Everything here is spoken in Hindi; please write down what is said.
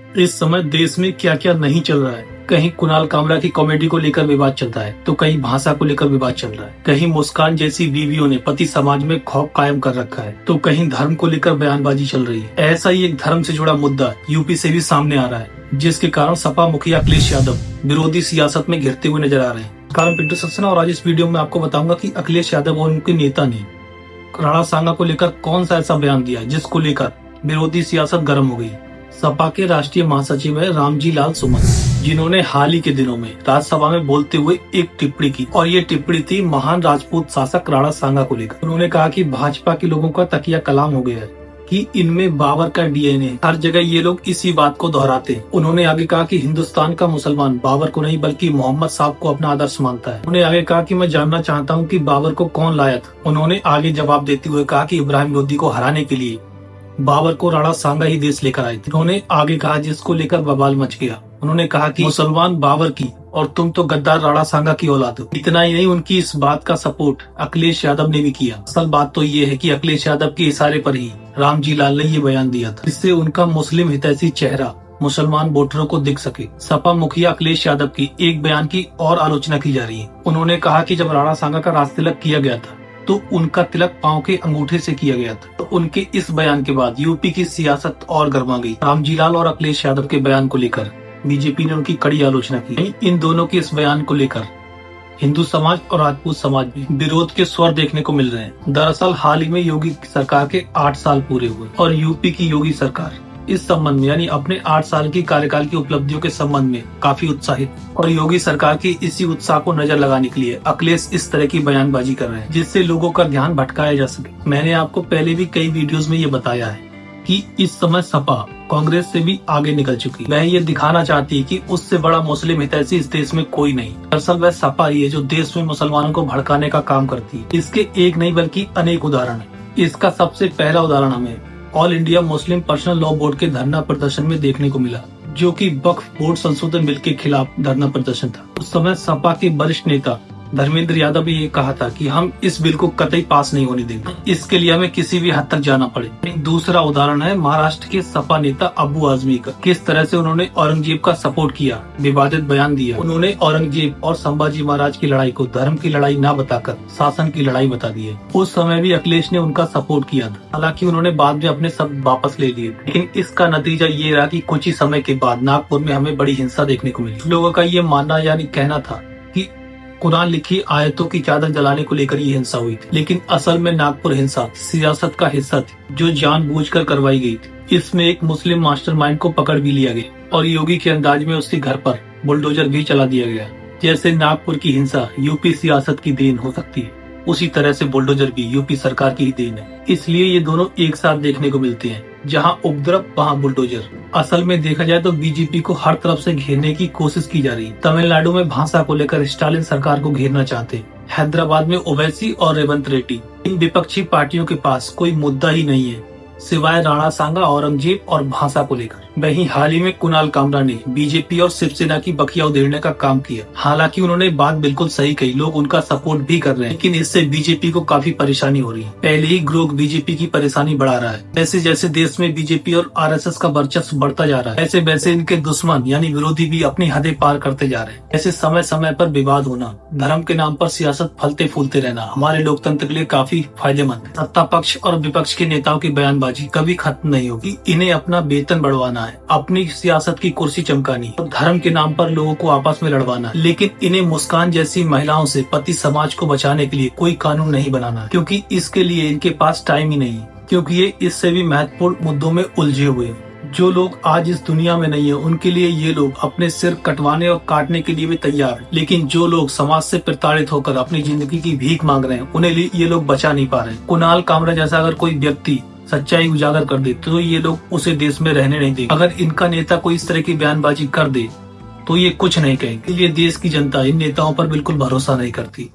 इस समय देश में क्या क्या नहीं चल रहा है। कहीं कुणाल कामरा की कॉमेडी को लेकर विवाद चलता है तो कहीं भाषा को लेकर विवाद चल रहा है। कहीं मुस्कान जैसी बीवियों ने पति समाज में खौफ कायम कर रखा है तो कहीं धर्म को लेकर बयानबाजी चल रही है। ऐसा ही एक धर्म से जुड़ा मुद्दा यूपी से भी सामने आ रहा है, जिसके कारण सपा मुखिया अखिलेश यादव विरोधी सियासत में घिरते हुए नजर आ रहे हैं। कारण पिंटू सक्सेना और आज इस वीडियो में आपको बताऊंगा कि अखिलेश यादव और उनके नेता ने राणा सांगा को लेकर कौन सा ऐसा बयान दिया जिसको लेकर विरोधी सियासत गर्म हो गई। सपा के राष्ट्रीय महासचिव है रामजी लाल सुमन, जिन्होंने हाल ही के दिनों में राज्यसभा में बोलते हुए एक टिप्पणी की और ये टिप्पणी थी महान राजपूत शासक राणा सांगा को लेकर। उन्होंने कहा कि भाजपा के लोगों का तकिया कलाम हो गया है कि इनमें बाबर का डीएनए। हर जगह ये लोग इसी बात को दोहराते हैं। उन्होंने आगे कहा कि हिंदुस्तान का मुसलमान बाबर को नहीं बल्कि मोहम्मद साहब को अपना आदर्श मानता है। उन्होंने आगे कहा कि मैं जानना चाहता हूं कि बाबर को कौन लाया था। उन्होंने आगे जवाब देते हुए कहा कि इब्राहिम लोदी को हराने के लिए बाबर को राणा सांगा ही देश लेकर आए थे। उन्होंने आगे कहा जिसको लेकर बवाल मच गया। उन्होंने कहा कि मुसलमान बाबर की और तुम तो गद्दार राणा सांगा की औलाद हो। इतना ही नहीं, उनकी इस बात का सपोर्ट अखिलेश यादव ने भी किया। असल बात तो ये है कि अखिलेश यादव के इशारे पर ही रामजी लाल ने ये बयान दिया था, जिससे उनका मुस्लिम हितैषी चेहरा मुसलमान वोटरों को दिख सके। सपा मुखिया अखिलेश यादव की एक बयान की और आलोचना की जा रही है। उन्होंने कहा कि जब राणा सांगा का राज तिलक किया गया था तो उनका तिलक पांव के अंगूठे से किया गया था। तो उनके इस बयान के बाद यूपी की सियासत और गर्मा गई। रामजी लाल और अखिलेश यादव के बयान को लेकर बीजेपी ने उनकी कड़ी आलोचना की। इन दोनों के इस बयान को लेकर हिंदू समाज और राजपूत समाज में विरोध के स्वर देखने को मिल रहे हैं। दरअसल हाल ही में योगी सरकार के 8 साल पूरे हुए और यूपी की योगी सरकार इस संबंध में यानी अपने 8 साल की कार्यकाल की उपलब्धियों के संबंध में काफी उत्साहित और योगी सरकार की इसी उत्साह को नजर लगाने के लिए अखिलेश इस तरह की बयानबाजी कर रहे हैं, जिससे लोगों का ध्यान भटकाया जा सके। मैंने आपको पहले भी कई वीडियोस में ये बताया है कि इस समय सपा कांग्रेस से भी आगे निकल चुकी। वह ये दिखाना चाहती है कि उससे बड़ा मुस्लिम हितैषी इस देश में कोई नहीं। दरअसल वह सपा ही है जो देश में मुसलमानों को भड़काने का काम करती है। इसके एक नहीं बल्कि अनेक उदाहरण है। इसका सबसे पहला उदाहरण हमें all India Muslim personal law board के धरना प्रदर्शन में देखने को मिला, जो कि वक्फ बोर्ड संशोधन बिल के खिलाफ धरना प्रदर्शन था। उस समय सपा के वरिष्ठ नेता धर्मेंद्र यादव ने ये कहा था कि हम इस बिल को कतई पास नहीं होने देंगे, इसके लिए हमें किसी भी हद तक जाना पड़े। दूसरा उदाहरण है महाराष्ट्र के सपा नेता अबू आजमी का। किस तरह से उन्होंने औरंगजेब का सपोर्ट किया, विवादित बयान दिया। उन्होंने औरंगजेब और संभाजी महाराज की लड़ाई को धर्म की लड़ाई न बताकर शासन की लड़ाई बता दी है। उस समय भी अखिलेश ने उनका सपोर्ट किया था, हालांकि उन्होंने बाद में अपने शब्द वापस ले लिए, लेकिन इसका नतीजा ये रहा कि कुछ ही समय के बाद नागपुर में हमें बड़ी हिंसा देखने को मिली। लोगों का ये मानना यानी कहना था कि कुरान लिखी आयतों की चादर जलाने को लेकर ये हिंसा हुई थी, लेकिन असल में नागपुर हिंसा सियासत का हिस्सा थी जो जानबूझकर करवाई गई थी। इसमें एक मुस्लिम मास्टरमाइंड को पकड़ भी लिया गया और योगी के अंदाज में उसके घर पर बुलडोजर भी चला दिया गया। जैसे नागपुर की हिंसा यूपी सियासत की देन हो सकती है, उसी तरह से बुलडोजर भी यूपी सरकार की ही देन है। इसलिए ये दोनों एक साथ देखने को मिलते हैं, जहां उपद्रव वहां बुलडोजर। असल में देखा जाए तो बीजेपी को हर तरफ से घेरने की कोशिश की जा रही है। तमिलनाडु में भाषा को लेकर स्टालिन सरकार को घेरना चाहते, हैदराबाद में ओवैसी और रेवंत रेड्डी। इन विपक्षी पार्टियों के पास कोई मुद्दा ही नहीं है सिवाय राणा सांगा, औरंगजेब और भाषा को लेकर। वहीं हाल ही में कुणाल कामरा ने बीजेपी और शिवसेना की बखिया उधेड़ने का काम किया। हालांकि उन्होंने बात बिल्कुल सही कही, लोग उनका सपोर्ट भी कर रहे हैं, लेकिन इससे बीजेपी को काफी परेशानी हो रही है। पहले ही ग्रोह बीजेपी की परेशानी बढ़ा रहा है। जैसे जैसे देश में बीजेपी और आरएसएस का वर्चस्व बढ़ता जा रहा है, ऐसे वैसे इनके दुश्मन यानी विरोधी भी अपनी हदें पार करते जा रहे हैं। ऐसे समय समय पर विवाद होना, धर्म के नाम पर सियासत फलते फूलते रहना हमारे लोकतंत्र के लिए काफी फायदेमंद है। सत्ता पक्ष और विपक्ष के नेताओं की बयानबाजी कभी खत्म नहीं होगी। इन्हें अपना वेतन बढ़वाना है, अपनी सियासत की कुर्सी चमकानी और धर्म के नाम पर लोगों को आपस में लड़वाना, लेकिन इन्हें मुस्कान जैसी महिलाओं से पति समाज को बचाने के लिए कोई कानून नहीं बनाना, क्योंकि इसके लिए इनके पास टाइम ही नहीं, क्योंकि ये इससे भी महत्वपूर्ण मुद्दों में उलझे हुए हैं। जो लोग आज इस दुनिया में नहीं है उनके लिए ये लोग अपने सिर कटवाने और काटने के लिए भी तैयार है, लेकिन जो लोग समाज से प्रताड़ित होकर अपनी जिंदगी की भीख मांग रहे हैं उन्हें ये लोग बचा नहीं पा रहे। कुणाल कामरा जैसा अगर कोई व्यक्ति सच्चाई उजागर कर दे तो ये लोग उसे देश में रहने नहीं देंगे। अगर इनका नेता कोई इस तरह की बयानबाजी कर दे तो ये कुछ नहीं कहेंगे। ये देश की जनता इन नेताओं पर बिल्कुल भरोसा नहीं करती।